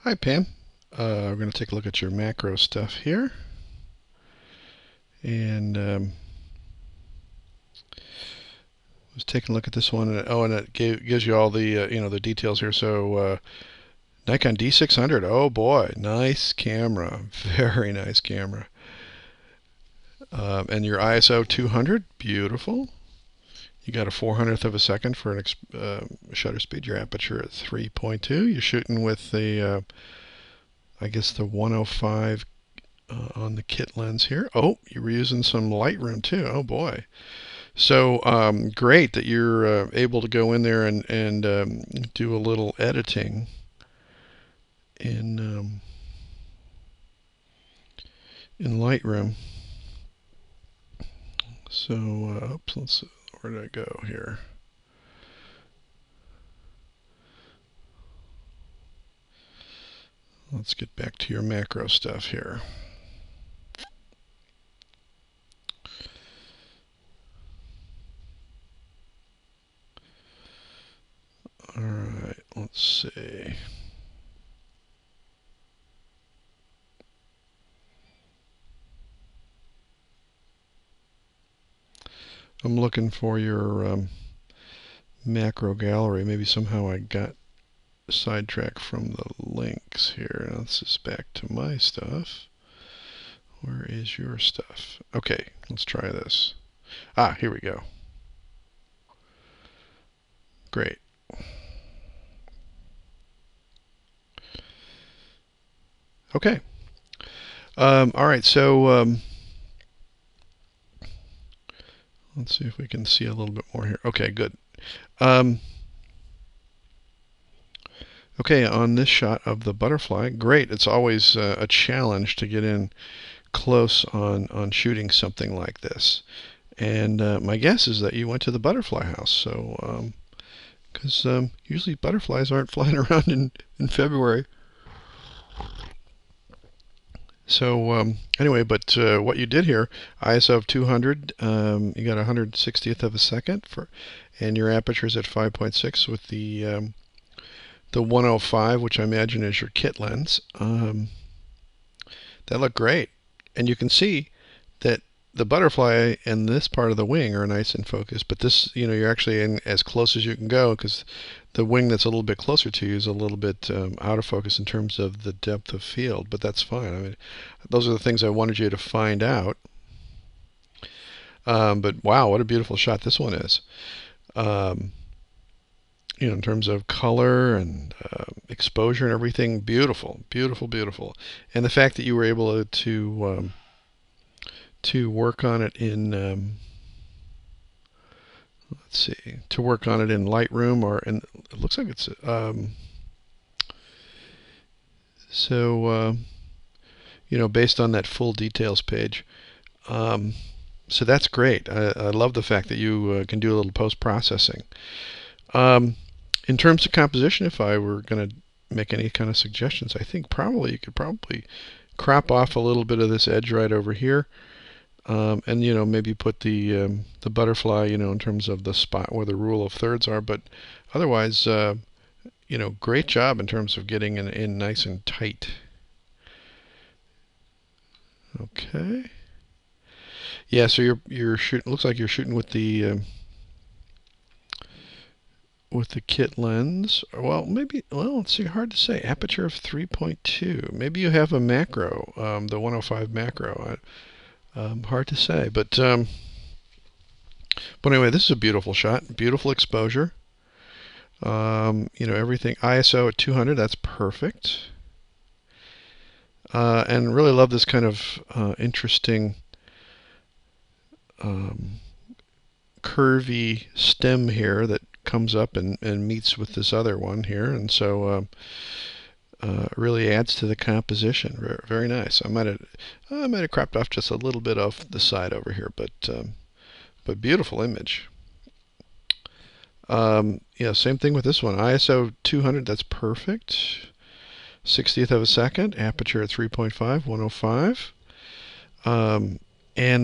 Hi, Pam. We're going to take a look at your macro stuff here. And was taking a look at this one. And it gives you all the the details here. So Nikon D600. Oh boy, nice camera. Very nice camera. And your ISO 200. Beautiful. You got a 400th of a second for an shutter speed. Your aperture at 3.2. You're shooting with the I guess the 105 on the kit lens here. Oh, you were using some Lightroom too. Oh boy. So great that you're able to go in there and do a little editing in Lightroom. So oops, where did I go here? Let's get back to your macro stuff here. All right, let's see. I'm looking for your macro gallery. Maybe somehow I got sidetracked from the links here. Now this is back to my stuff. Where is your stuff? Okay, let's try this. Ah, here we go. Great. Okay. All right, so let's see if we can see a little bit more here. Okay, good. Okay, on this shot of the butterfly, great. It's always a challenge to get in close on shooting something like this. And my guess is that you went to the butterfly house. So, because usually butterflies aren't flying around in February. So anyway, but what you did here, ISO of 200, you got 160th of a second and your aperture is at 5.6 with the 105, which I imagine is your kit lens. That looked great, and you can see that the butterfly and this part of the wing are nice in focus, but this, you're actually in as close as you can go because the wing that's a little bit closer to you is a little bit out of focus in terms of the depth of field, but that's fine. I mean, those are the things I wanted you to find out. But wow, what a beautiful shot this one is. In terms of color and exposure and everything, beautiful, beautiful, beautiful. And the fact that you were able to work on it in let's see, to work on it in Lightroom or in, it looks like it's based on that full details page. So that's great. I love the fact that you can do a little post-processing. In terms of composition, if I were going to make any kind of suggestions, I think you could probably crop off a little bit of this edge right over here. And maybe put the butterfly in terms of the spot where the rule of thirds are, but otherwise great job in terms of getting in nice and tight. Okay, yeah, so you're shooting, looks like you're shooting with the kit lens. Well, maybe, let's see, hard to say. Aperture of 3.2. Maybe you have a macro, the 105 macro. Hard to say, but anyway, this is a beautiful shot, beautiful exposure. Everything ISO at 200, that's perfect. And really love this kind of interesting curvy stem here that comes up and meets with this other one here, and so really adds to the composition. Very, very nice. I might have cropped off just a little bit off the side over here, but beautiful image. Same thing with this one. ISO 200, that's perfect. 60th of a second, aperture at 3.5, 105. And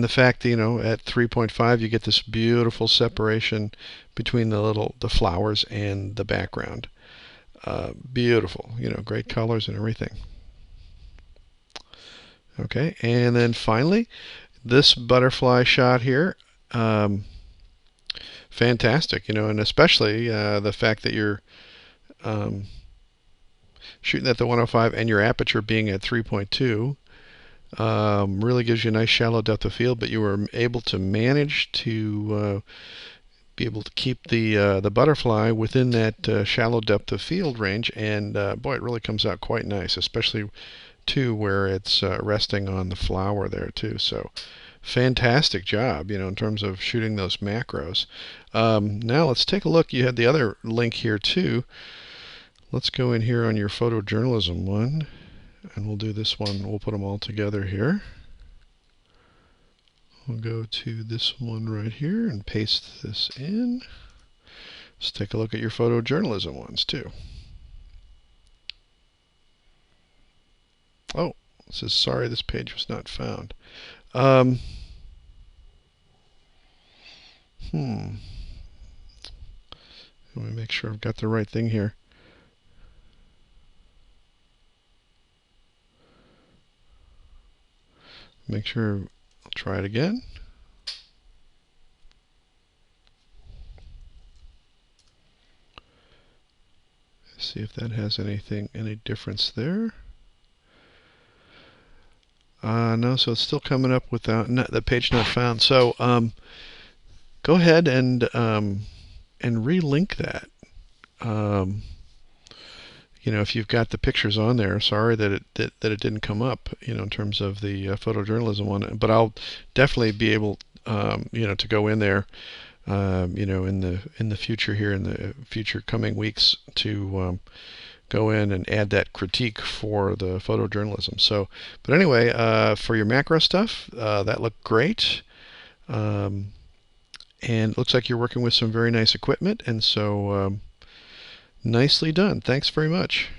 the fact that, at 3.5 you get this beautiful separation between the flowers and the background. Beautiful, great colors and everything. Okay, and then finally, this butterfly shot here, fantastic, and especially the fact that you're um, shooting at the 105 and your aperture being at 3.2 really gives you a nice shallow depth of field, but you were able to manage to be able to keep the butterfly within that shallow depth of field range, and boy, it really comes out quite nice, especially too where it's resting on the flower there too. So fantastic job, in terms of shooting those macros. Now let's take a look. You had the other link here too. Let's go in here on your photojournalism one, and we'll do this one. We'll put them all together here. We'll go to this one right here and paste this in. Let's take a look at your photojournalism ones too. Oh, it says sorry, this page was not found. Let me make sure I've got the right thing here. Make sure, I'll try it again. See if that has any difference there. No, so it's still coming up without the page not found. So go ahead and relink that. If you've got the pictures on there, sorry that it didn't come up, in terms of the photojournalism one. But I'll definitely be able, to go in there, in the future here, in the future coming weeks, to go in and add that critique for the photojournalism. So, but anyway, for your macro stuff, that looked great. And it looks like you're working with some very nice equipment, and so nicely done. Thanks very much.